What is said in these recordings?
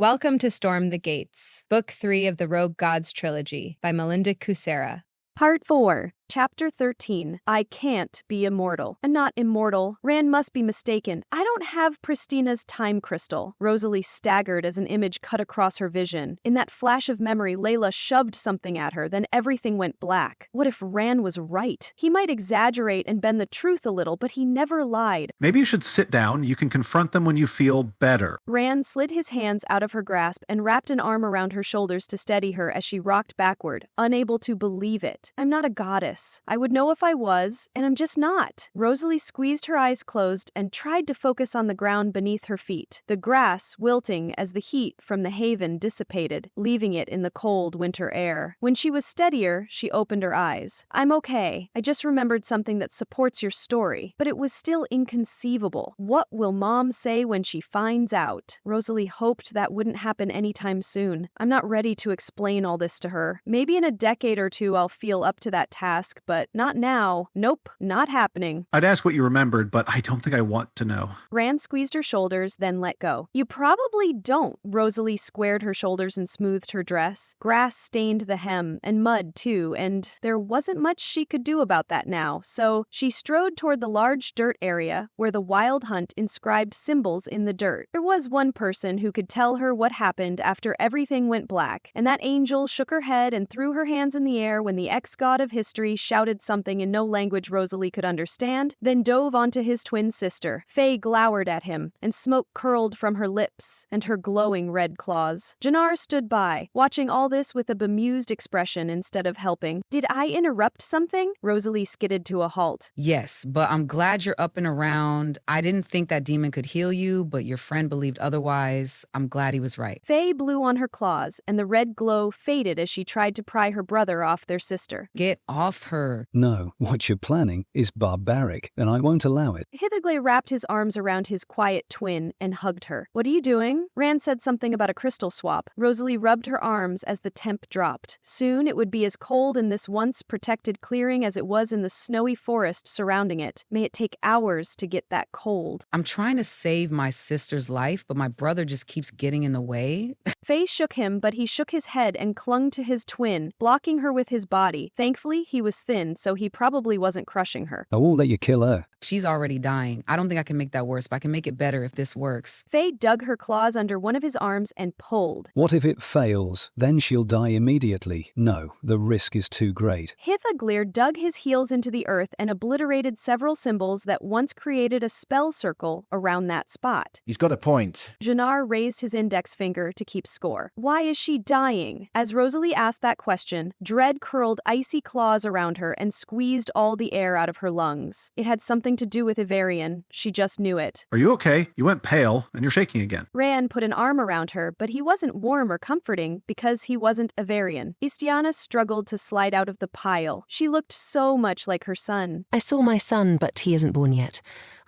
Welcome to Storm the Gates, Book 3 of the Rogue Gods Trilogy by Melinda Kucsera. Part 4, Chapter 13, I Can't Be Immortal. I'm not immortal. Rand must be mistaken. I don't have Pristina's time crystal. Rosalie staggered as an image cut across her vision. In that flash of memory, Layla shoved something at her, then everything went black. What if Rand was right? He might exaggerate and bend the truth a little, but he never lied. Maybe you should sit down. You can confront them when you feel better. Rand slid his hands out of her grasp and wrapped an arm around her shoulders to steady her as she rocked backward, unable to believe it. I'm not a goddess. I would know if I was, and I'm just not. Rosalie squeezed her eyes closed and tried to focus on the ground beneath her feet, the grass wilting as the heat from the haven dissipated, leaving it in the cold winter air. When she was steadier, she opened her eyes. I'm okay. I just remembered something that supports your story, but it was still inconceivable. What will Mom say when she finds out? Rosalie hoped that wouldn't happen anytime soon. I'm not ready to explain all this to her. Maybe in a decade or two I'll feel up to that task, but not now. Nope, not happening. I'd ask what you remembered, but I don't think I want to know. Rand squeezed her shoulders, then let go. You probably don't. Rosalie squared her shoulders and smoothed her dress. Grass stained the hem, and mud too, and there wasn't much she could do about that now, so she strode toward the large dirt area where the Wild Hunt inscribed symbols in the dirt. There was one person who could tell her what happened after everything went black, and that angel shook her head and threw her hands in the air when the ex-god of history shouted something in no language Rosalie could understand, then dove onto his twin sister. Faye glowered at him, and smoke curled from her lips and her glowing red claws. Jannar stood by, watching all this with a bemused expression instead of helping. Did I interrupt something? Rosalie skidded to a halt. Yes, but I'm glad you're up and around. I didn't think that demon could heal you, but your friend believed otherwise. I'm glad he was right. Faye blew on her claws, and the red glow faded as she tried to pry her brother off their sister. Get off her. No, what you're planning is barbaric, and I won't allow it. Hitherglay wrapped his arms around his quiet twin and hugged her. What are you doing? Rand said something about a crystal swap. Rosalie rubbed her arms as the temp dropped. Soon it would be as cold in this once protected clearing as it was in the snowy forest surrounding it. May it take hours to get that cold. I'm trying to save my sister's life, but my brother just keeps getting in the way. Faye shook him, but he shook his head and clung to his twin, blocking her with his body. Thankfully, he was thin, so he probably wasn't crushing her. I won't let you kill her. She's already dying. I don't think I can make that worse, but I can make it better if this works. Faye dug her claws under one of his arms and pulled. What if it fails? Then she'll die immediately. No, the risk is too great. Hitherglay dug his heels into the earth and obliterated several symbols that once created a spell circle around that spot. He's got a point. Jannar raised his index finger to keep score. Why is she dying? As Rosalie asked that question, dread curled icy claws around her and squeezed all the air out of her lungs. It had something to do with Ivarian. She just knew it. Are you okay? You went pale, and you're shaking again. Rand put an arm around her, but he wasn't warm or comforting because he wasn't Ivarian. Istiana struggled to slide out of the pile. She looked so much like her son. I saw my son, but he isn't born yet.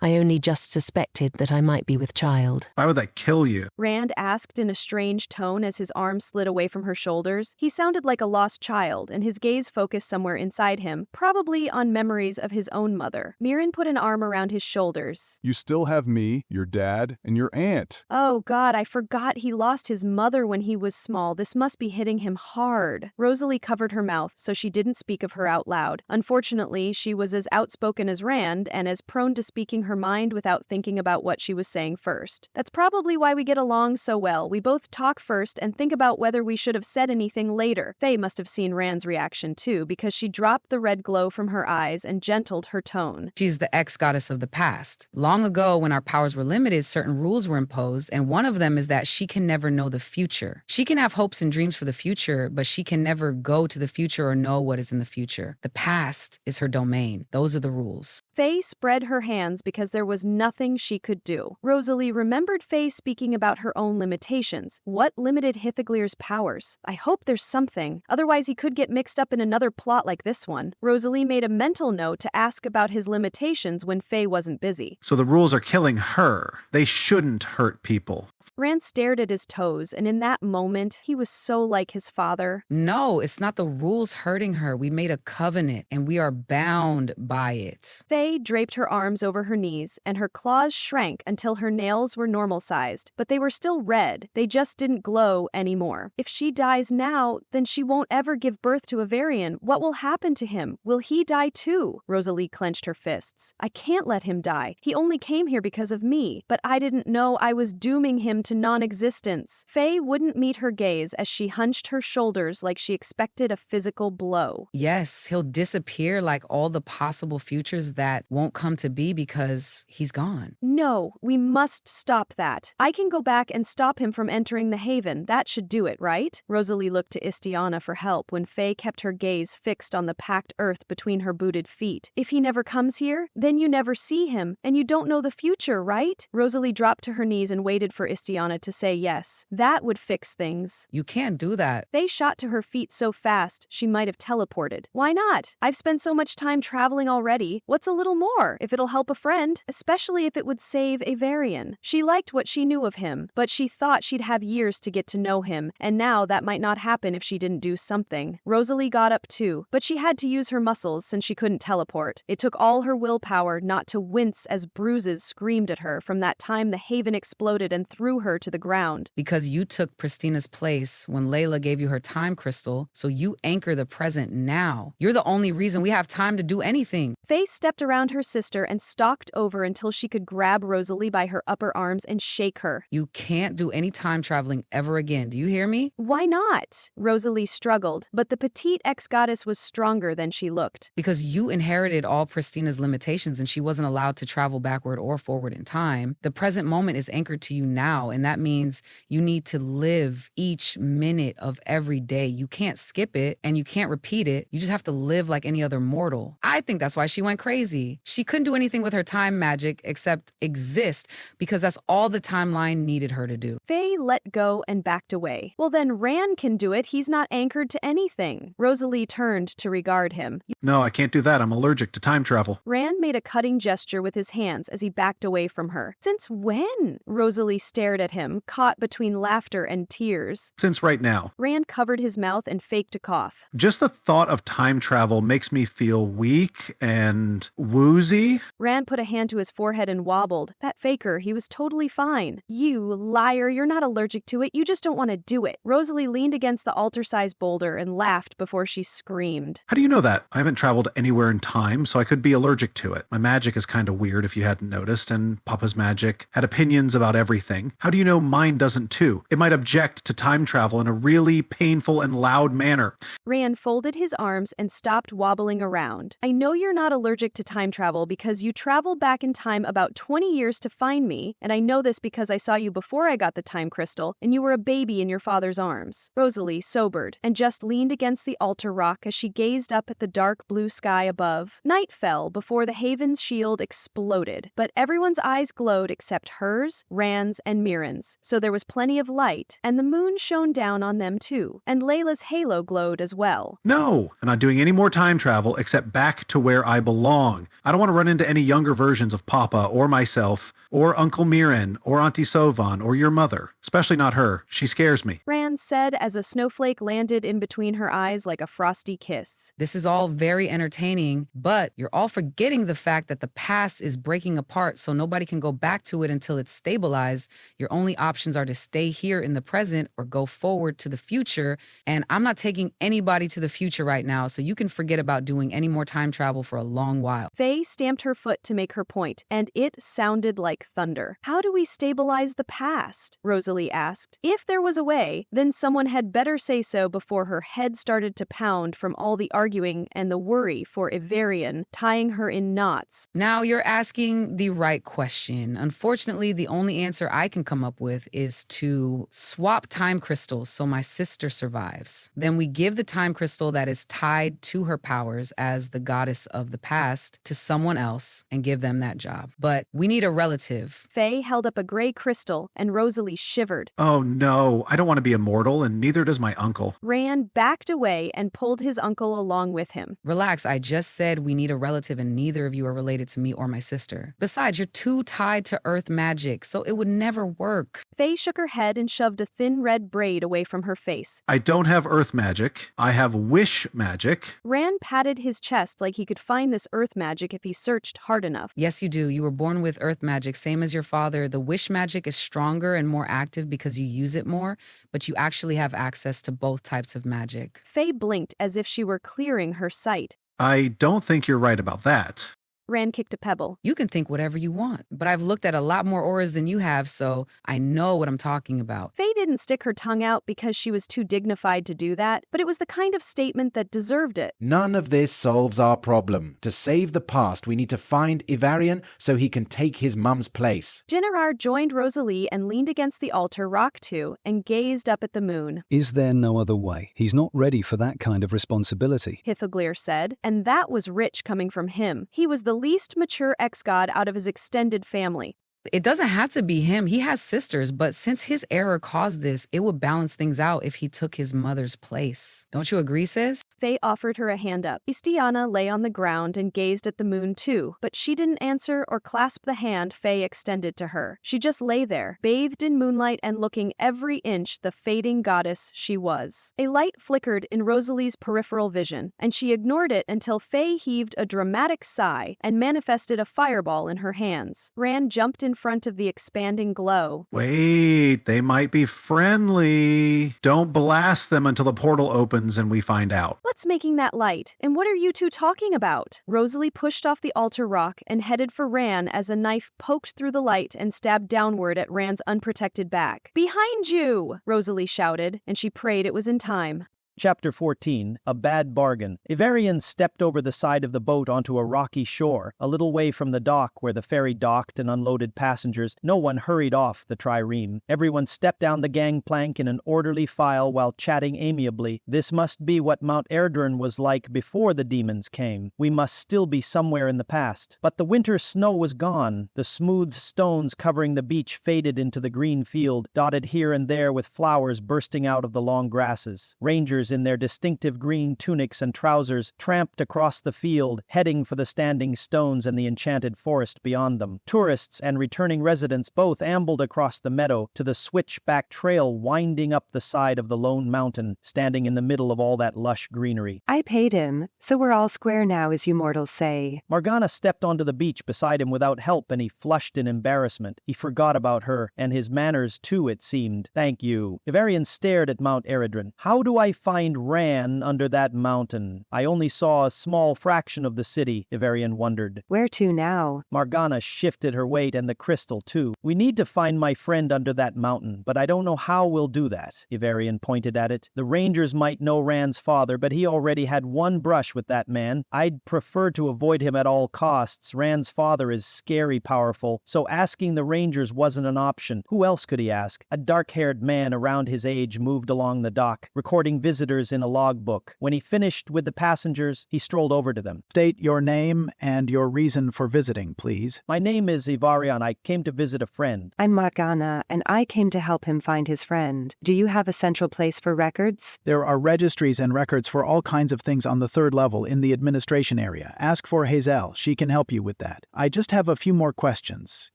I only just suspected that I might be with child. Why would that kill you? Rand asked in a strange tone as his arm slid away from her shoulders. He sounded like a lost child, and his gaze focused somewhere inside him, probably on memories of his own mother. Mirren put an arm around his shoulders. You still have me, your dad, and your aunt. Oh God, I forgot he lost his mother when he was small. This must be hitting him hard. Rosalie covered her mouth, so she didn't speak of her out loud. Unfortunately, she was as outspoken as Rand and as prone to speaking her mind without thinking about what she was saying first. That's probably why we get along so well. We both talk first and think about whether we should have said anything later. Faye must have seen Rand's reaction too, because she dropped the red glow from her eyes and gentled her tone. She's the ex-goddess of the past. Long ago, when our powers were limited, certain rules were imposed, and one of them is that she can never know the future. She can have hopes and dreams for the future, but she can never go to the future or know what is in the future. The past is her domain. Those are the rules. Faye spread her hands because there was nothing she could do. Rosalie remembered Faye speaking about her own limitations. What limited Hitherglay's powers? I hope there's something. Otherwise, he could get mixed up in another plot like this one. Rosalie made a mental note to ask about his limitations when Faye wasn't busy. So the rules are killing her. They shouldn't hurt people. Rand stared at his toes, and in that moment, he was so like his father. No, it's not the rules hurting her. We made a covenant, and we are bound by it. Faye draped her arms over her knees, and her claws shrank until her nails were normal-sized, but they were still red. They just didn't glow anymore. If she dies now, then she won't ever give birth to a Varian. What will happen to him? Will he die too? Rosalie clenched her fists. I can't let him die. He only came here because of me, but I didn't know I was dooming him to non-existence. Faye wouldn't meet her gaze as she hunched her shoulders like she expected a physical blow. Yes, he'll disappear like all the possible futures that won't come to be because he's gone. No, we must stop that. I can go back and stop him from entering the Haven. That should do it, right? Rosalie looked to Istiana for help when Faye kept her gaze fixed on the packed earth between her booted feet. If he never comes here, then you never see him, and you don't know the future, right? Rosalie dropped to her knees and waited for Istiana to say yes. That would fix things. You can't do that. Faye shot to her feet so fast she might have teleported. Why not? I've spent so much time traveling already. What's a little more, if it'll help a friend, especially if it would save a Varian? She liked what she knew of him, but she thought she'd have years to get to know him, and now that might not happen if she didn't do something. Rosalie got up too, but she had to use her muscles since she couldn't teleport. It took all her willpower not to wince as bruises screamed at her from that time the Haven exploded and threw her to the ground. Because you took Pristina's place when Layla gave you her time crystal, so you anchor the present now. You're the only reason we have time to do anything. Faye stepped around her sister and stalked over until she could grab Rosalie by her upper arms and shake her. You can't do any time traveling ever again. Do you hear me? Why not? Rosalie struggled, but the petite ex-goddess was stronger than she looked. Because you inherited all Pristina's limitations and she wasn't allowed to travel backward or forward in time. The present moment is anchored to you now, and that means you need to live each minute of every day. You can't skip it and you can't repeat it. You just have to live like any other mortal. I think that's why she went crazy. She couldn't do anything with her time magic except exist because that's all the timeline needed her to do. Faye let go and backed away. Well, then Rand can do it. He's not anchored to anything. Rosalie turned to regard him. No, I can't do that. I'm allergic to time travel. Rand made a cutting gesture with his hands as he backed away from her. Since when? Rosalie stared at him, caught between laughter and tears. Since right now. Rand covered his mouth and faked a cough. Just the thought of time travel makes me feel weak and woozy. Rand put a hand to his forehead and wobbled. That faker, he was totally fine. You liar, you're not allergic to it. You just don't want to do it. Rosalie leaned against the altar-sized boulder and laughed before she screamed. How do you know that? I haven't traveled anywhere in time, so I could be allergic to it. My magic is kind of weird if you hadn't noticed, and Papa's magic had opinions about everything. How do you know mine doesn't too? It might object to time travel in a really painful and loud manner. Rand folded his arms and stopped wobbling around. I know you're not allergic to time travel because you traveled back in time about 20 years to find me, and I know this because I saw you before I got the time crystal, and you were a baby in your father's arms. Rosalie sobered and just leaned against the altar rock as she gazed up at the dark blue sky above. Night fell before the Haven's shield exploded, but everyone's eyes glowed except hers, Rand's, and Mirren's, so there was plenty of light, and the moon shone down on them too, and Layla's halo glowed as well. No, I'm not doing any more time travel except back to where I belong. I don't want to run into any younger versions of Papa or myself, or Uncle Mirren, or Auntie Sovan, or your mother. Especially not her. She scares me. Rand said as a snowflake landed in between her eyes like a frosty kiss. This is all very entertaining, but you're all forgetting the fact that the past is breaking apart so nobody can go back to it until it's stabilized. Your only options are to stay here in the present or go forward to the future, and I'm not taking anybody to the future right now, so you can forget about doing any more time travel for a long while. Faye stamped her foot to make her point, and it sounded like thunder. How do we stabilize the past? Rosalie asked. If there was a way, then someone had better say so before her head started to pound from all the arguing and the worry for Ivarian tying her in knots. Now you're asking the right question. Unfortunately, the only answer I can come up with is to swap time crystals so my sister survives. Then we give the time crystal that is tied to her powers as the goddess of the past to someone else and give them that job. But we need a relative. Faye held up a gray crystal, and Rosalie shivered. Oh no, I don't want to be immortal. mortal, and neither does my uncle. Rand backed away and pulled his uncle along with him. Relax, I just said we need a relative and neither of you are related to me or my sister. Besides, you're too tied to earth magic, so it would never work. Faye shook her head and shoved a thin red braid away from her face. I don't have earth magic. I have wish magic. Rand patted his chest like he could find this earth magic if he searched hard enough. Yes, you do. You were born with earth magic, same as your father. The wish magic is stronger and more active because you use it more, but you actually have access to both types of magic. Faye blinked as if she were clearing her sight. I don't think you're right about that. Rand kicked a pebble. You can think whatever you want, but I've looked at a lot more auras than you have, so I know what I'm talking about. Faye didn't stick her tongue out because she was too dignified to do that, but it was the kind of statement that deserved it. None of this solves our problem. To save the past, we need to find Ivarian so he can take his mum's place. Generard joined Rosalie and leaned against the altar rock to and gazed up at the moon. Is there no other way? He's not ready for that kind of responsibility, Hithoglir said, and that was rich coming from him. He was the least mature ex-god out of his extended family. It doesn't have to be him. He has sisters, but since his error caused this, it would balance things out if he took his mother's place. Don't you agree, sis? Faye offered her a hand up. Istiana lay on the ground and gazed at the moon too, but she didn't answer or clasp the hand Faye extended to her. She just lay there, bathed in moonlight and looking every inch the fading goddess she was. A light flickered in Rosalie's peripheral vision, and she ignored it until Faye heaved a dramatic sigh and manifested a fireball in her hands. Rand jumped in front of the expanding glow. Wait, they might be friendly. Don't blast them until the portal opens and we find out. What's making that light? And what are you two talking about? Rosalie pushed off the altar rock and headed for Rand as a knife poked through the light and stabbed downward at Rand's unprotected back. "Behind you!" Rosalie shouted, and she prayed it was in time. Chapter 14, A Bad Bargain. Ivarian stepped over the side of the boat onto a rocky shore, a little way from the dock where the ferry docked and unloaded passengers. No one hurried off the trireme. Everyone stepped down the gangplank in an orderly file while chatting amiably. This must be what Mount Erdrun was like before the demons came. We must still be somewhere in the past. But the winter snow was gone. The smooth stones covering the beach faded into the green field, dotted here and there with flowers bursting out of the long grasses. Rangers in their distinctive green tunics and trousers tramped across the field, heading for the standing stones and the enchanted forest beyond them. Tourists and returning residents both ambled across the meadow to the switchback trail winding up the side of the lone mountain, standing in the middle of all that lush greenery. I paid him, so we're all square now, as you mortals say. Morgana stepped onto the beach beside him without help, and he flushed in embarrassment. He forgot about her, and his manners too, it seemed. Thank you. Ivarian stared at Mount Eredrin. How do I find Ran under that mountain? I only saw a small fraction of the city, Ivarian wondered. Where to now? Morgana shifted her weight and the crystal too. We need to find my friend under that mountain, but I don't know how we'll do that. Ivarian pointed at it. The Rangers might know Rand's father, but he already had one brush with that man. I'd prefer to avoid him at all costs. Rand's father is scary powerful, so asking the Rangers wasn't an option. Who else could he ask? A dark-haired man around his age moved along the dock, recording visitors in a logbook. When he finished with the passengers, he strolled over to them. State your name and your reason for visiting, please. My name is Ivarian. I came to visit a friend. I'm Morgana, and I came to help him find his friend. Do you have a central place for records? There are registries and records for all kinds of things on the 3rd level in the administration area. Ask for Hazel. She can help you with that. I just have a few more questions.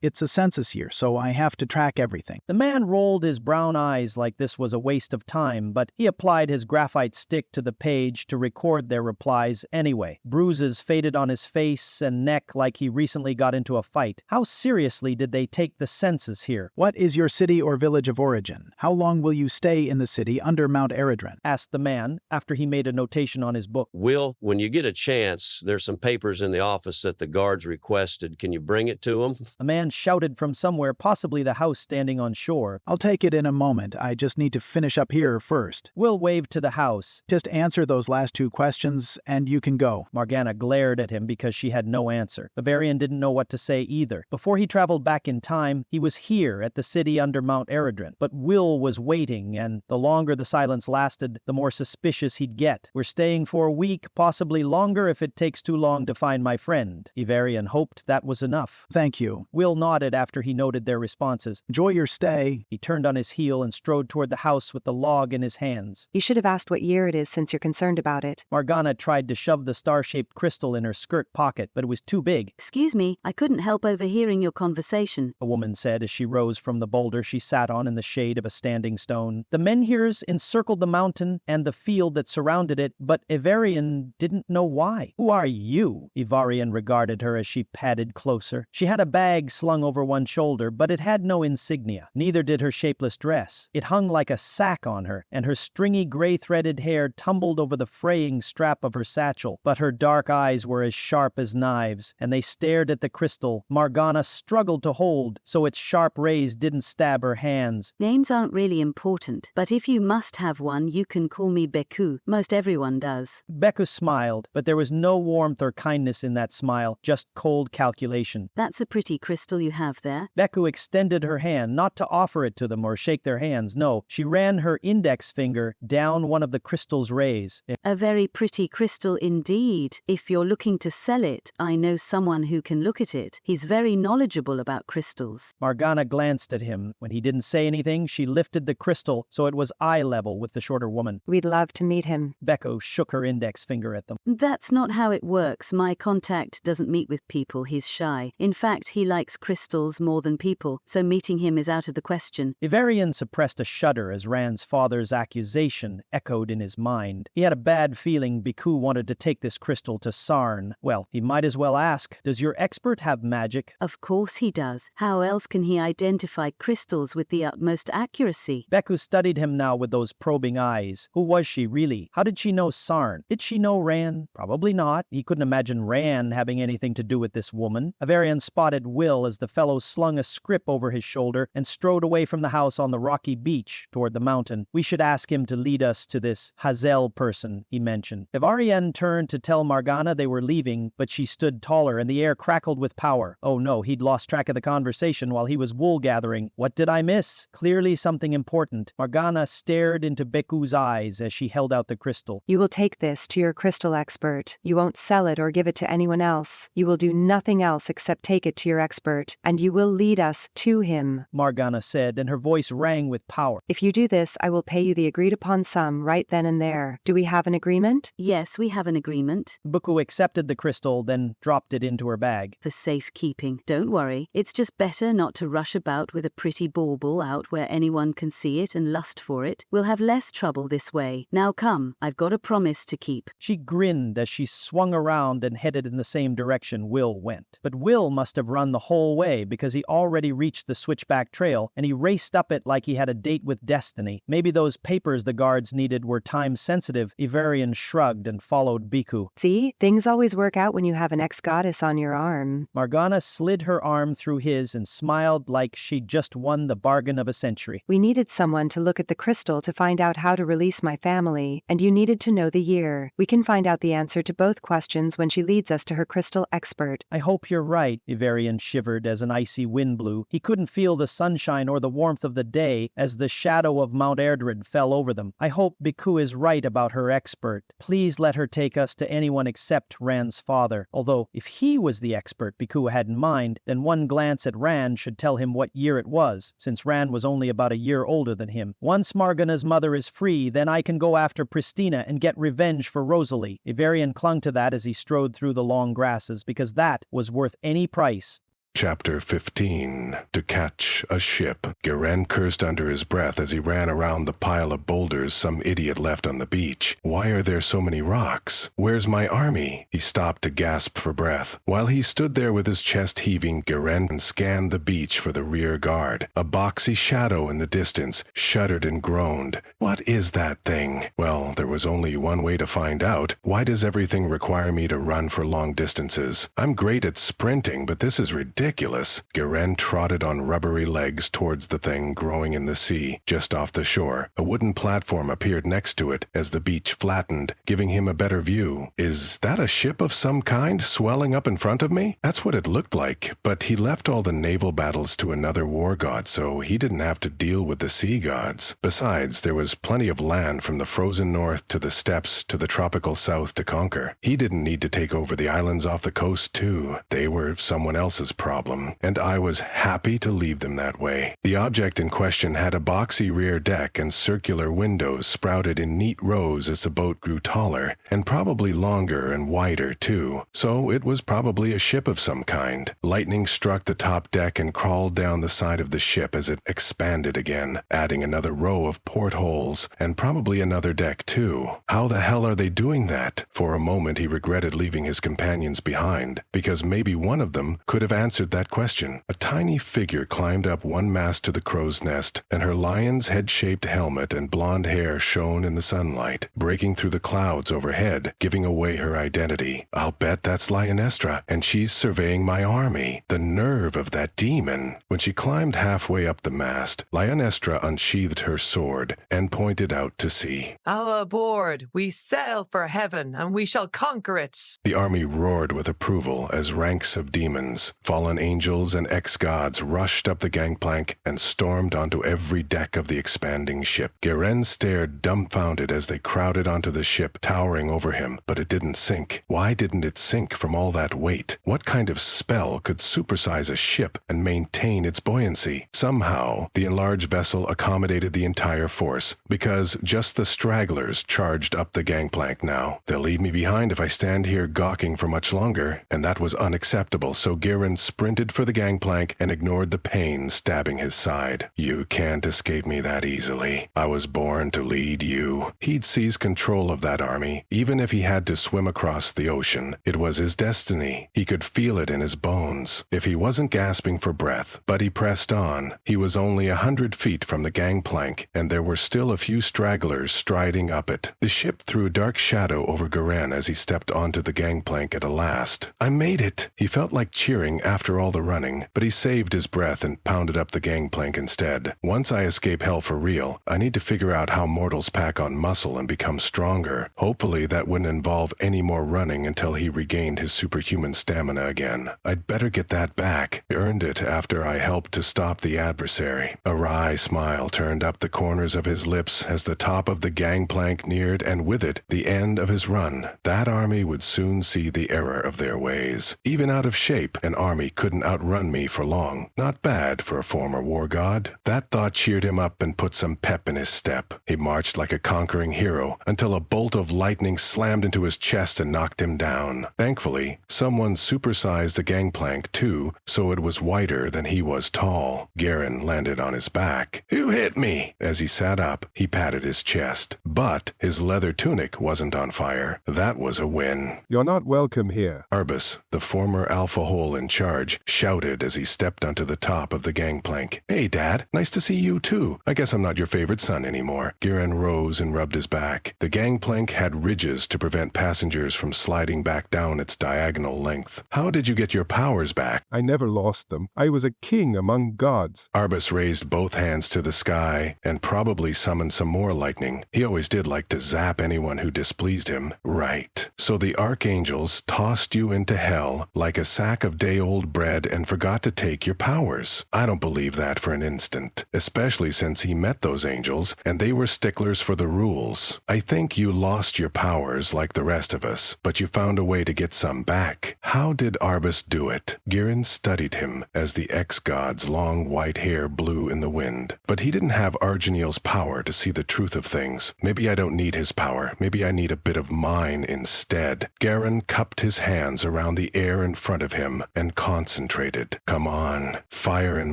It's a census year, so I have to track everything. The man rolled his brown eyes like this was a waste of time, but he applied his graphite stick to the page to record their replies anyway. Bruises faded on his face and neck like he recently got into a fight. How seriously did they take the census here? What is your city or village of origin? How long will you stay in the city under Mount Eredrin? Asked the man after he made a notation on his book. Will, when you get a chance, there's some papers in the office that the guards requested. Can you bring it to them? A man shouted from somewhere, possibly the house standing on shore. I'll take it in a moment. I just need to finish up here first. Will waved to the the house. Just answer those last two questions, and you can go. Morgana glared at him because she had no answer. Bavarian didn't know what to say either. Before he traveled back in time, he was here at the city under Mount Eredrin. But Will was waiting, and the longer the silence lasted, the more suspicious he'd get. We're staying for a week, possibly longer if it takes too long to find my friend. Ivarian hoped that was enough. Thank you. Will nodded after he noted their responses. Enjoy your stay. He turned on his heel and strode toward the house with the log in his hands. You should have asked what year it is since you're concerned about it. Morgana tried to shove the star-shaped crystal in her skirt pocket, but it was too big. Excuse me, I couldn't help overhearing your conversation, a woman said as she rose from the boulder she sat on in the shade of a standing stone. The menhirs encircled the mountain and the field that surrounded it, but Ivarian didn't know why. Who are you? Ivarian regarded her as she padded closer. She had a bag slung over one shoulder, but it had no insignia. Neither did her shapeless dress. It hung like a sack on her, and her stringy gray-threaded hair tumbled over the fraying strap of her satchel. But her dark eyes were as sharp as knives, and they stared at the crystal Morgana struggled to hold, so its sharp rays didn't stab her hands. Names aren't really important, but if you must have one, you can call me Beku. Most everyone does. Beku smiled, but there was no warmth or kindness in that smile, just cold calculation. That's a pretty crystal you have there. Beku extended her hand, not to offer it to them or shake their hands, no. She ran her index finger down one of the crystal's rays. A very pretty crystal indeed. If you're looking to sell it, I know someone who can look at it. He's very knowledgeable about crystals. Morgana glanced at him. When he didn't say anything, she lifted the crystal so it was eye level with the shorter woman. We'd love to meet him. Beku shook her index finger at them. That's not how it works. My contact doesn't meet with people. He's shy. In fact, he likes crystals more than people, so meeting him is out of the question. Ivarian suppressed a shudder as Rand's father's accusation echoed in his mind. He had a bad feeling Beku wanted to take this crystal to Sarn. Well, he might as well ask, does your expert have magic? Of course he does. How else can he identify crystals with the utmost accuracy? Beku studied him now with those probing eyes. Who was she really? How did she know Sarn? Did she know Rand? Probably not. He couldn't imagine Rand having anything to do with this woman. Ivarian spotted Will as the fellow slung a scrip over his shoulder and strode away from the house on the rocky beach toward the mountain. We should ask him to lead us to this Hazel person, he mentioned. Ivarian turned to tell Morgana they were leaving, but she stood taller and the air crackled with power. Oh no, he'd lost track of the conversation while he was wool gathering. What did I miss? Clearly something important. Morgana stared into Beku's eyes as she held out the crystal. You will take this to your crystal expert. You won't sell it or give it to anyone else. You will do nothing else except take it to your expert, and you will lead us to him, Morgana said, and her voice rang with power. If you do this, I will pay you the agreed-upon sum right then and there. Do we have an agreement? Yes, we have an agreement. Beku accepted the crystal, then dropped it into her bag. For safekeeping. Don't worry. It's just better not to rush about with a pretty bauble out where anyone can see it and lust for it. We'll have less trouble this way. Now come, I've got a promise to keep. She grinned as she swung around and headed in the same direction Will went. But Will must have run the whole way because he already reached the switchback trail and he raced up it like he had a date with destiny. Maybe those papers the guards needed were time-sensitive. Ivarian shrugged and followed Beku. See? Things always work out when you have an ex-goddess on your arm. Morgana slid her arm through his and smiled like she'd just won the bargain of a century. We needed someone to look at the crystal to find out how to release my family, and you needed to know the year. We can find out the answer to both questions when she leads us to her crystal expert. I hope you're right, Ivarian shivered as an icy wind blew. He couldn't feel the sunshine or the warmth of the day as the shadow of Mount Erdred fell over them. I hope Beku is right about her expert. Please let her take us to anyone except Rand's father. Although, if he was the expert Beku had in mind, then one glance at Rand should tell him what year it was, since Rand was only about a year older than him. Once Morgana's mother is free, then I can go after Pristina and get revenge for Rosalie. Ivarian clung to that as he strode through the long grasses, because that was worth any price. Chapter 15. To catch a ship. Guerren cursed under his breath as he ran around the pile of boulders some idiot left on the beach. Why are there so many rocks? Where's my army? He stopped to gasp for breath. While he stood there with his chest heaving, Guerren scanned the beach for the rear guard. A boxy shadow in the distance shuddered and groaned. What is that thing? Well, there was only one way to find out. Why does everything require me to run for long distances? I'm great at sprinting, but this is ridiculous. ridiculous. Guerren trotted on rubbery legs towards the thing growing in the sea just off the shore. A wooden platform appeared next to it as the beach flattened, giving him a better view. Is that a ship of some kind swelling up in front of me? That's what it looked like, but he left all the naval battles to another war god, so he didn't have to deal with the sea gods. Besides, there was plenty of land from the frozen north to the steppes to the tropical south to conquer. He didn't need to take over the islands off the coast too. They were someone else's problem, and I was happy to leave them that way. The object in question had a boxy rear deck and circular windows sprouted in neat rows as the boat grew taller, and probably longer and wider too, so it was probably a ship of some kind. Lightning struck the top deck and crawled down the side of the ship as it expanded again, adding another row of portholes, and probably another deck too. How the hell are they doing that? For a moment he regretted leaving his companions behind, because maybe one of them could have answered that question. A tiny figure climbed up one mast to the crow's nest, and her lion's head-shaped helmet and blonde hair shone in the sunlight, breaking through the clouds overhead, giving away her identity. I'll bet that's Lionestra, and she's surveying my army. The nerve of that demon. When she climbed halfway up the mast, Lionestra unsheathed her sword and pointed out to sea. All aboard! We sail for heaven, and we shall conquer it! The army roared with approval as ranks of demons, fallen angels, and ex-gods rushed up the gangplank and stormed onto every deck of the expanding ship. Guerren stared dumbfounded as they crowded onto the ship, towering over him, but it didn't sink. Why didn't it sink from all that weight? What kind of spell could supersize a ship and maintain its buoyancy? Somehow, the enlarged vessel accommodated the entire force, because just the stragglers charged up the gangplank now. They'll leave me behind if I stand here gawking for much longer, and that was unacceptable, so Guerren sprinted for the gangplank and ignored the pain stabbing his side. You can't escape me that easily. I was born to lead you. He'd seize control of that army, even if he had to swim across the ocean. It was his destiny. He could feel it in his bones, if he wasn't gasping for breath. But he pressed on. He was only 100 feet from the gangplank, and there were still a few stragglers striding up it. The ship threw a dark shadow over Guerren as he stepped onto the gangplank at last. I made it! He felt like cheering after all the running, but he saved his breath and pounded up the gangplank instead. Once I escape hell for real, I need to figure out how mortals pack on muscle and become stronger. Hopefully that wouldn't involve any more running until he regained his superhuman stamina again. I'd better get that back. I earned it after I helped to stop the adversary. A wry smile turned up the corners of his lips as the top of the gangplank neared, and with it, the end of his run. That army would soon see the error of their ways. Even out of shape, an army couldn't outrun me for long. Not bad for a former war god. That thought cheered him up and put some pep in his step. He marched like a conquering hero until a bolt of lightning slammed into his chest and knocked him down. Thankfully, someone supersized the gangplank too, so it was wider than he was tall. Guerren landed on his back. Who hit me? As he sat up, he patted his chest. But his leather tunic wasn't on fire. That was a win. You're not welcome here. Arbus, the former alpha hole in charge, shouted as he stepped onto the top of the gangplank. Hey, Dad. Nice to see you too. I guess I'm not your favorite son anymore. Guerren rose and rubbed his back. The gangplank had ridges to prevent passengers from sliding back down its diagonal length. How did you get your powers back? I never lost them. I was a king among gods. Arbus raised both hands to the sky and probably summoned some more lightning. He always did like to zap anyone who displeased him. Right. So the archangels tossed you into hell like a sack of day-old bread and forgot to take your powers. I don't believe that for an instant, especially since he met those angels and they were sticklers for the rules. I think you lost your powers like the rest of us, but you found a way to get some back. How did Arbus do it? Guerren studied him as the ex-god's long white hair blew in the wind. But he didn't have Argeniel's power to see the truth of things. Maybe I don't need his power. Maybe I need a bit of mine instead. Guerren cupped his hands around the air in front of him and concentrated. Come on. Fire in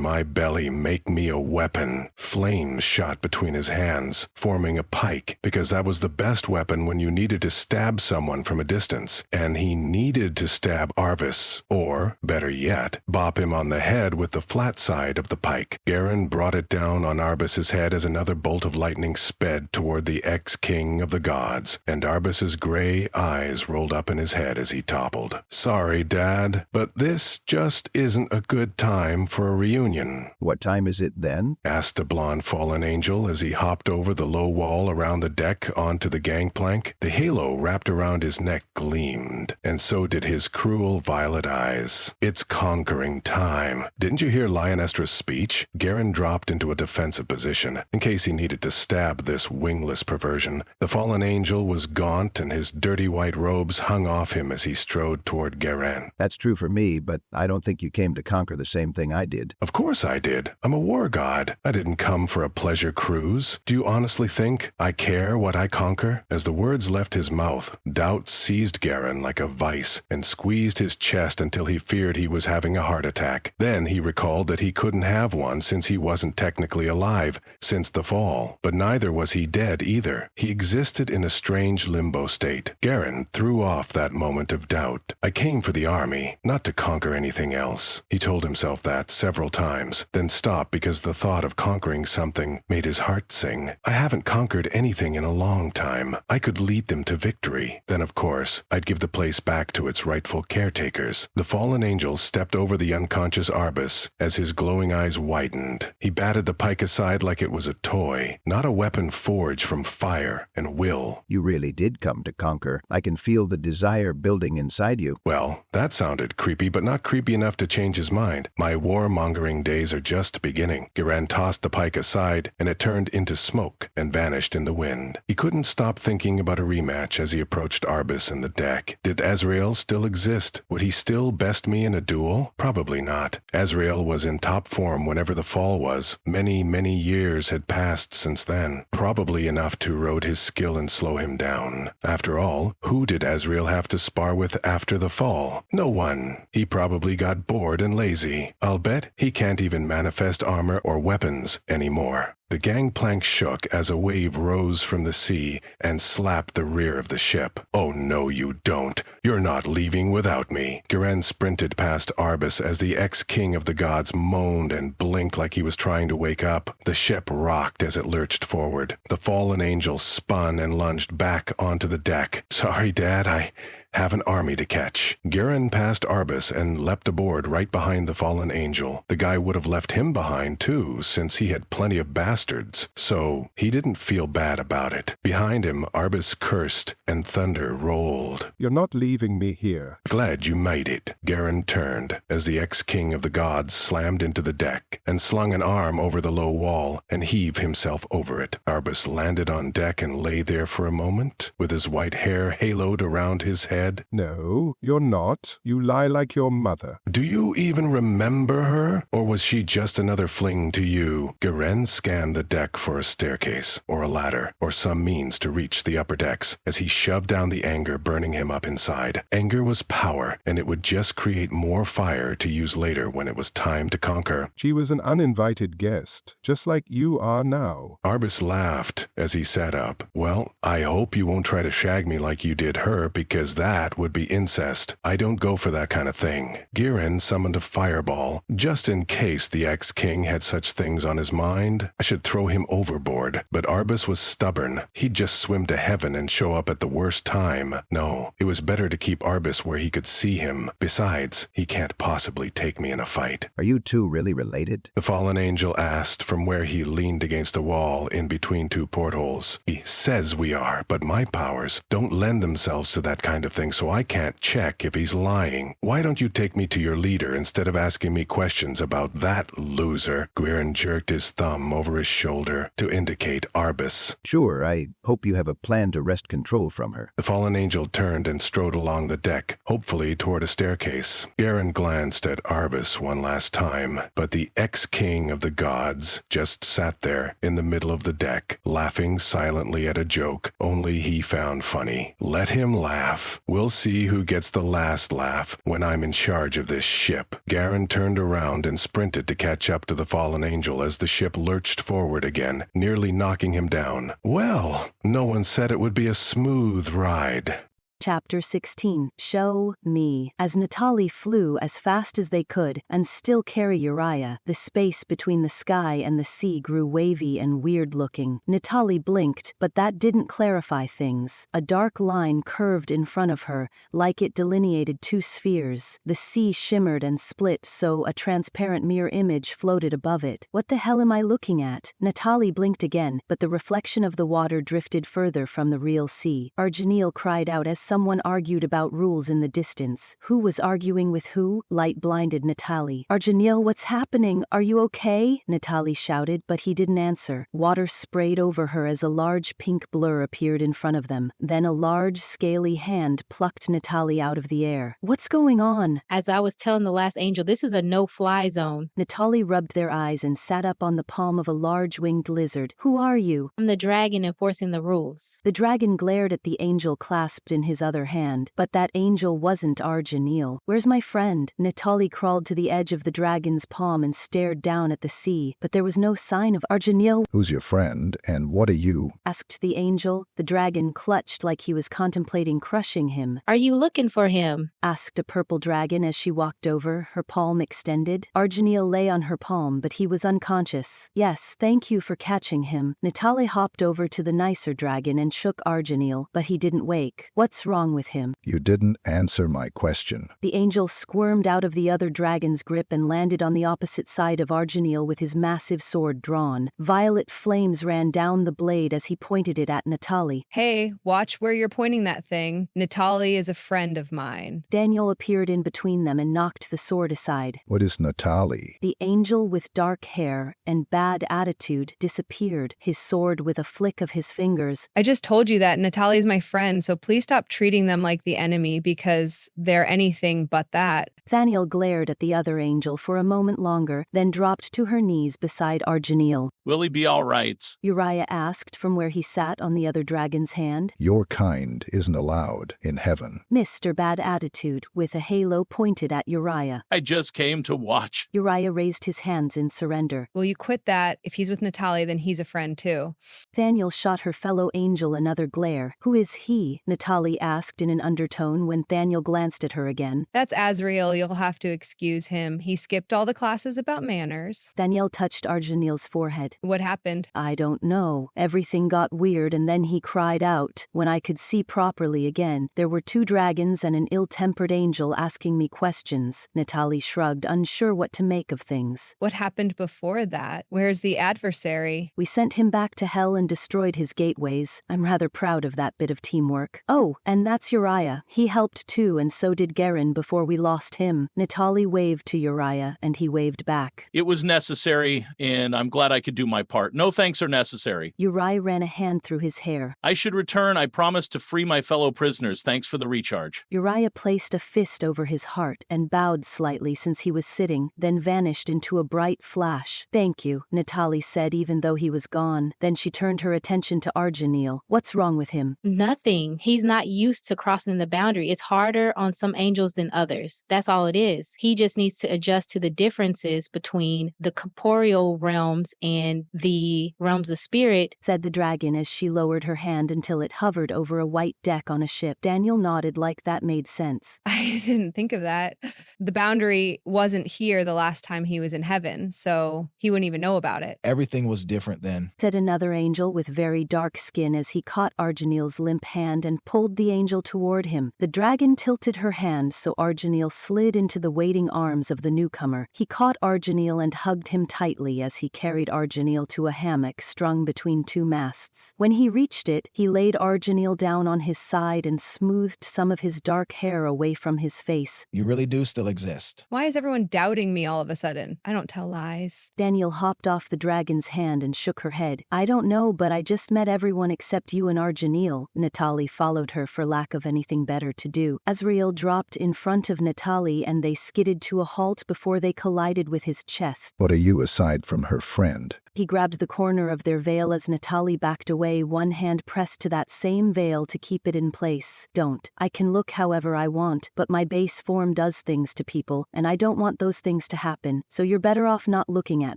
my belly, make me a weapon. Flames shot between his hands, forming a pike, because that was the best weapon when you needed to stab someone from a distance. And he needed to stab Arbus, or, better yet, bop him on the head with the flat side of the pike. Guerren brought it down on Arbus's head as another bolt of lightning sped toward the ex-king of the gods, and Arbus's gray eyes rolled up in his head as he toppled. Sorry, Dad, but this just just isn't a good time for a reunion. What time is it then? Asked the blonde fallen angel as he hopped over the low wall around the deck onto the gangplank. The halo wrapped around his neck gleamed, and so did his cruel violet eyes. It's conquering time. Didn't you hear Lyonestra's speech? Guerren dropped into a defensive position, in case he needed to stab this wingless perversion. The fallen angel was gaunt, and his dirty white robes hung off him as he strode toward Guerren. That's true for me, but I don't think you came to conquer the same thing I did. Of course I did. I'm a war god. I didn't come for a pleasure cruise. Do you honestly think I care what I conquer? As the words left his mouth, doubt seized Guerren like a vice and squeezed his chest until he feared he was having a heart attack. Then he recalled that he couldn't have one since he wasn't technically alive since the fall. But neither was he dead either. He existed in a strange limbo state. Guerren threw off that moment of doubt. I came for the army, not to conquer anything else. He told himself that several times, then stopped because the thought of conquering something made his heart sing. I haven't conquered anything in a long time. I could lead them to victory. Then, of course, I'd give the place back to its rightful caretakers. The fallen angel stepped over the unconscious Arbus as his glowing eyes widened. He batted the pike aside like it was a toy, not a weapon forged from fire and will. You really did come to conquer. I can feel the desire building inside you. Well, that sounded creepy, but not creepy enough to change his mind. My warmongering days are just beginning. Guerren tossed the pike aside, and it turned into smoke and vanished in the wind. He couldn't stop thinking about a rematch as he approached Arbus and the deck. Did Azrael still exist? Would he still best me in a duel? Probably not. Azrael was in top form whenever the fall was. Many years had passed since then. Probably enough to erode his skill and slow him down. After all, who did Azrael have to spar with after the fall? No one. He probably got bored and lazy. I'll bet he can't even manifest armor or weapons anymore. The gangplank shook as a wave rose from the sea and slapped the rear of the ship. Oh no, you don't. You're not leaving without me. Guerren sprinted past Arbus as the ex-king of the gods moaned and blinked like he was trying to wake up. The ship rocked as it lurched forward. The fallen angel spun and lunged back onto the deck. Sorry, Dad, I have an army to catch. Guerren passed Arbus and leapt aboard right behind the fallen angel. The guy would have left him behind too, since he had plenty of bastards, so he didn't feel bad about it. Behind him, Arbus cursed and thunder rolled. You're not leaving me here. Glad you made it. Guerren turned as the ex-king of the gods slammed into the deck and slung an arm over the low wall and heaved himself over it. Arbus landed on deck and lay there for a moment, with his white hair haloed around his head. No, you're not. You lie like your mother. Do you even remember her? Or was she just another fling to you? Guerren scanned the deck for a staircase, or a ladder, or some means to reach the upper decks, as he shoved down the anger burning him up inside. Anger was power, and it would just create more fire to use later when it was time to conquer. She was an uninvited guest, just like you are now. Arbus laughed as he sat up. Well, I hope you won't try to shag me like you did her, because that would be incest. I don't go for that kind of thing. Guerren summoned a fireball, just in case the ex-king had such things on his mind. I should throw him overboard, but Arbus was stubborn. He'd just swim to heaven and show up at the worst time. No, it was better to keep Arbus where he could see him. Besides, he can't possibly take me in a fight. Are you two really related? The fallen angel asked from where he leaned against a wall in between two portholes. He says we are, but my powers don't lend themselves to that kind of thing, so I can't check if he's lying. Why don't you take me to your leader instead of asking me questions about that loser? Guerren jerked his thumb over his shoulder to indicate Arbus. Sure, I hope you have a plan to wrest control from her. The fallen angel turned and strode along the deck, hopefully toward a staircase. Guerren glanced at Arbus one last time, but the ex-king of the gods just sat there in the middle of the deck, laughing silently at a joke only he found funny. Let him laugh. We'll see who gets the last laugh when I'm in charge of this ship. Guerren turned around and sprinted to catch up to the fallen angel as the ship lurched forward again, nearly knocking him down. Well, no one said it would be a smooth ride. Chapter 16. Show me. As Natalie flew as fast as they could, and still carry Uriah, the space between the sky and the sea grew wavy and weird-looking. Natalie blinked, but that didn't clarify things. A dark line curved in front of her, like it delineated two spheres. The sea shimmered and split so a transparent mirror image floated above it. What the hell am I looking at? Natalie blinked again, but the reflection of the water drifted further from the real sea. Arginil cried out as someone argued about rules in the distance. Who was arguing with who? Light blinded Natalie. Arginil, what's happening? Are you okay? Natalie shouted, but he didn't answer. Water sprayed over her as a large pink blur appeared in front of them. Then a large, scaly hand plucked Natalie out of the air. What's going on? As I was telling the last angel, this is a no-fly zone. Natalie rubbed their eyes and sat up on the palm of a large winged lizard. Who are you? I'm the dragon enforcing the rules. The dragon glared at the angel clasped in his other hand, but that angel wasn't Arginil. Where's my friend? Natalie crawled to the edge of the dragon's palm and stared down at the sea, but there was no sign of Arginil. Who's your friend, and what are you? Asked the angel. The dragon clutched like he was contemplating crushing him. Are you looking for him? Asked a purple dragon as she walked over, her palm extended. Arginil lay on her palm, but he was unconscious. Yes, thank you for catching him. Natalie hopped over to the nicer dragon and shook Arginil, but he didn't wake. What's wrong with him? You didn't answer my question. The angel squirmed out of the other dragon's grip and landed on the opposite side of Arginil with his massive sword drawn. Violet flames ran down the blade as he pointed it at Natalie. Hey, watch where you're pointing that thing. Natalie is a friend of mine. Daniel appeared in between them and knocked the sword aside. What is Natalie? The angel with dark hair and bad attitude disappeared, his sword with a flick of his fingers. I just told you that Natalie's my friend, so please stop treating them like the enemy because they're anything but that. Thaniel glared at the other angel for a moment longer, then dropped to her knees beside Arginil. Will he be all right? Uriah asked from where he sat on the other dragon's hand. Your kind isn't allowed in heaven. Mr. Bad Attitude, with a halo pointed at Uriah. I just came to watch. Uriah raised his hands in surrender. Will you quit that? If he's with Natalie, then he's a friend too. Thaniel shot her fellow angel another glare. Who is he? Natalie asked in an undertone when Thaniel glanced at her again. That's Azrael. You'll have to excuse him. He skipped all the classes about manners. Thaniel touched Arginil's forehead. What happened? I don't know. Everything got weird and then he cried out. When I could see properly again, there were two dragons and an ill-tempered angel asking me questions. Natalie shrugged, unsure what to make of things. What happened before that? Where's the adversary? We sent him back to hell and destroyed his gateways. I'm rather proud of that bit of teamwork. Oh, and that's Uriah. He helped too, and so did Guerren before we lost him. Natalie waved to Uriah, and he waved back. It was necessary, and I'm glad I could do my part. No thanks are necessary. Uriah ran a hand through his hair. I should return. I promise to free my fellow prisoners. Thanks for the recharge. Uriah placed a fist over his heart and bowed slightly since he was sitting, then vanished into a bright flash. Thank you, Natalie said even though he was gone. Then she turned her attention to Arginil. What's wrong with him? Nothing. He's not used to crossing the boundary. It's harder on some angels than others. That's all it is. He just needs to adjust to the differences between the corporeal realms and the realms of spirit, said the dragon as she lowered her hand until it hovered over a white deck on a ship. Daniel nodded like that made sense. I didn't think of that. The boundary wasn't here the last time he was in heaven, so he wouldn't even know about it. Everything was different then, said another angel with very dark skin as he caught Arginil's limp hand and pulled the angel toward him. The dragon tilted her hand so Arginil slid into the waiting arms of the newcomer. He caught Arginil and hugged him tightly as he carried Arginil to a hammock strung between two masts. When he reached it, he laid Arginil down on his side and smoothed some of his dark hair away from his face. You really do still exist. Why is everyone doubting me all of a sudden? I don't tell lies. Daniel hopped off the dragon's hand and shook her head. I don't know, but I just met everyone except you and Arginil. Natalie followed her for lack of anything better to do. Azrael dropped in front of Natalie and they skidded to a halt before they collided with his chest. What are you aside from her friend? He grabbed the corner of their veil as Natalie backed away, one hand pressed to that same veil to keep it in place. Don't. I can look however I want, but my base form does things to people, and I don't want those things to happen, so you're better off not looking at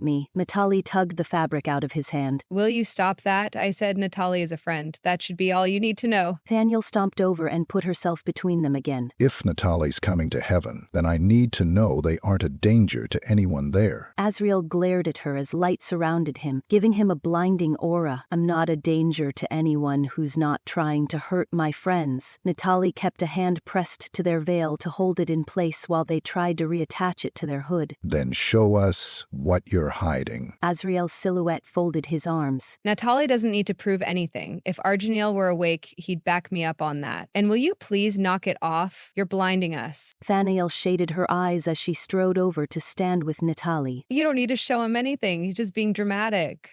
me. Natalie tugged the fabric out of his hand. Will you stop that? I said Natalie is a friend. That should be all you need to know. Thaniel stomped over and put herself between them again. If Natalie's coming to heaven, then I need to know they aren't a danger to anyone there. Azrael glared at her as light surrounded him, giving him a blinding aura. I'm not a danger to anyone who's not trying to hurt my friends. Natalie kept a hand pressed to their veil to hold it in place while they tried to reattach it to their hood. Then show us what you're hiding. Azrael's silhouette folded his arms. Natalie doesn't need to prove anything. If Argeniel were awake, he'd back me up on that. And will you please knock it off? You're blinding us. Thaniel shaded her eyes as she strode over to stand with Natalie. You don't need to show him anything. He's just being dramatic.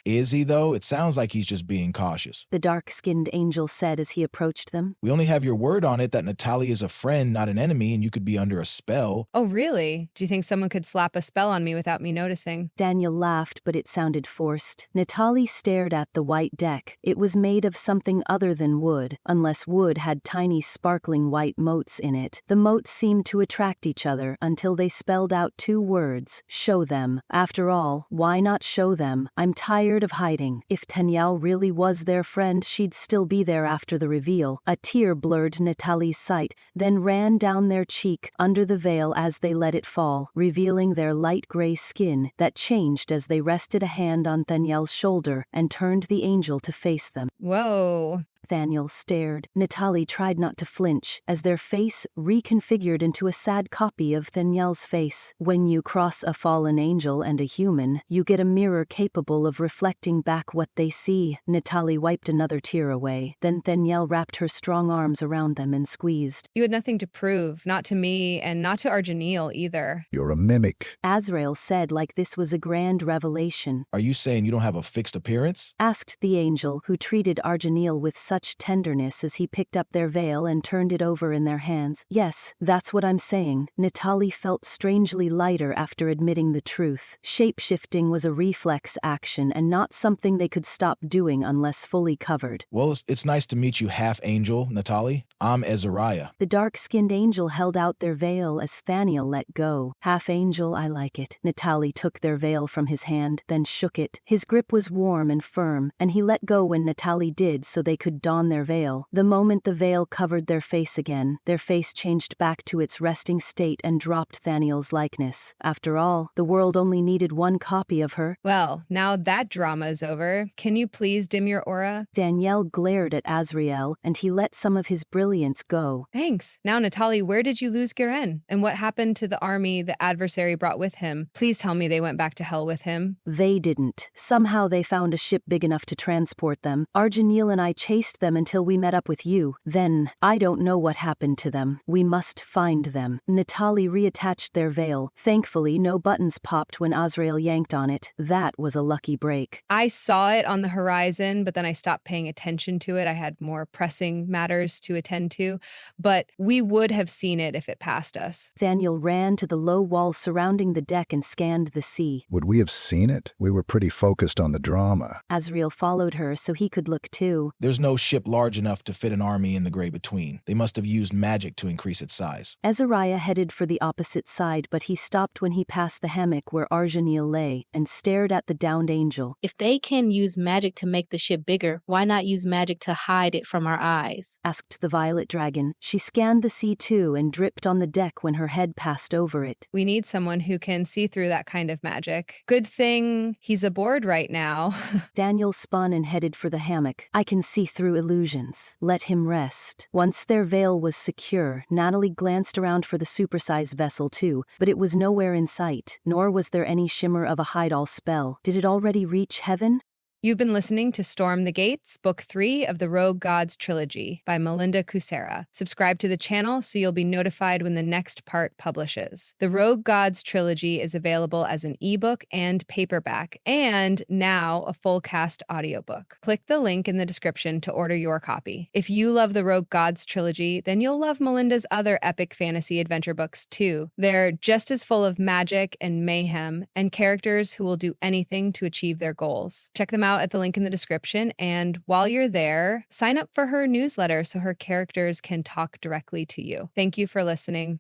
Is he, though? It sounds like he's just being cautious. The dark-skinned angel said as he approached them. We only have your word on it that Natalie is a friend, not an enemy, and you could be under a spell. Oh, really? Do you think someone could slap a spell on me without me noticing? Daniel laughed, but it sounded forced. Natalie stared at the white deck. It was made of something other than wood, unless wood had tiny sparkling white motes in it. The motes seemed to attract each other until they spelled out two words: show them. After all, why not show them? I'm tired of hiding. If Tanyao really was their friend, she'd still be there after the reveal. A tear blurred Natalie's sight, then ran down their cheek under the veil as they let it fall, revealing their light gray skin that changed as they rested a hand on Thaniel's shoulder and turned the angel to face them. Whoa. Thaniel stared. Natalie tried not to flinch, as their face reconfigured into a sad copy of Thaniel's face. When you cross a fallen angel and a human, you get a mirror capable of reflecting back what they see. Natalie wiped another tear away. Then Thaniel wrapped her strong arms around them and squeezed. You had nothing to prove, not to me, and not to Argeniel either. You're a mimic. Azrael said like this was a grand revelation. Are you saying you don't have a fixed appearance? Asked the angel, who treated Argeniel with such tenderness as he picked up their veil and turned it over in their hands. Yes, that's what I'm saying. Natalie felt strangely lighter after admitting the truth. Shape-shifting was a reflex action and not something they could stop doing unless fully covered. Well, it's nice to meet you half-angel, Natalie. I'm Azariah. The dark-skinned angel held out their veil as Thaniel let go. Half-angel, I like it. Natalie took their veil from his hand, then shook it. His grip was warm and firm, and he let go when Natalie did so they could don their veil. The moment the veil covered their face again, their face changed back to its resting state and dropped Thaniel's likeness. After all, the world only needed one copy of her. Well, now that drama is over, can you please dim your aura? Danielle glared at Azrael, and he let some of his brilliance go. Thanks. Now, Natalie, where did you lose Guerren? And what happened to the army the adversary brought with him? Please tell me they went back to hell with him. They didn't. Somehow they found a ship big enough to transport them. Argeniel and I chased them until we met up with you. Then, I don't know what happened to them. We must find them. Natalie reattached their veil. Thankfully, no buttons popped when Azrael yanked on it. That was a lucky break. I saw it on the horizon, but then I stopped paying attention to it. I had more pressing matters to attend to, but we would have seen it if it passed us. Thaniel ran to the low wall surrounding the deck and scanned the sea. Would we have seen it? We were pretty focused on the drama. Azrael followed her so he could look too. There's no ship large enough to fit an army in the gray between. They must have used magic to increase its size. Azariah headed for the opposite side, but he stopped when he passed the hammock where Argeniel lay and stared at the downed angel. If they can use magic to make the ship bigger, why not use magic to hide it from our eyes? Asked the violet dragon. She scanned the sea too and dripped on the deck when her head passed over it. We need someone who can see through that kind of magic. Good thing he's aboard right now. Daniel spun and headed for the hammock. I can see through illusions. Let him rest. Once their veil was secure, Natalie glanced around for the supersized vessel too, but it was nowhere in sight, nor was there any shimmer of a hide-all spell. Did it already reach heaven? You've been listening to Storm the Gates, Book 3 of the Rogue Gods Trilogy by Melinda Kucsera. Subscribe to the channel so you'll be notified when the next part publishes. The Rogue Gods Trilogy is available as an ebook and paperback, and now a full cast audiobook. Click the link in the description to order your copy. If you love the Rogue Gods Trilogy, then you'll love Melinda's other epic fantasy adventure books too. They're just as full of magic and mayhem and characters who will do anything to achieve their goals. Check them out at the link in the description, and while you're there, sign up for her newsletter so her characters can talk directly to you. Thank you for listening.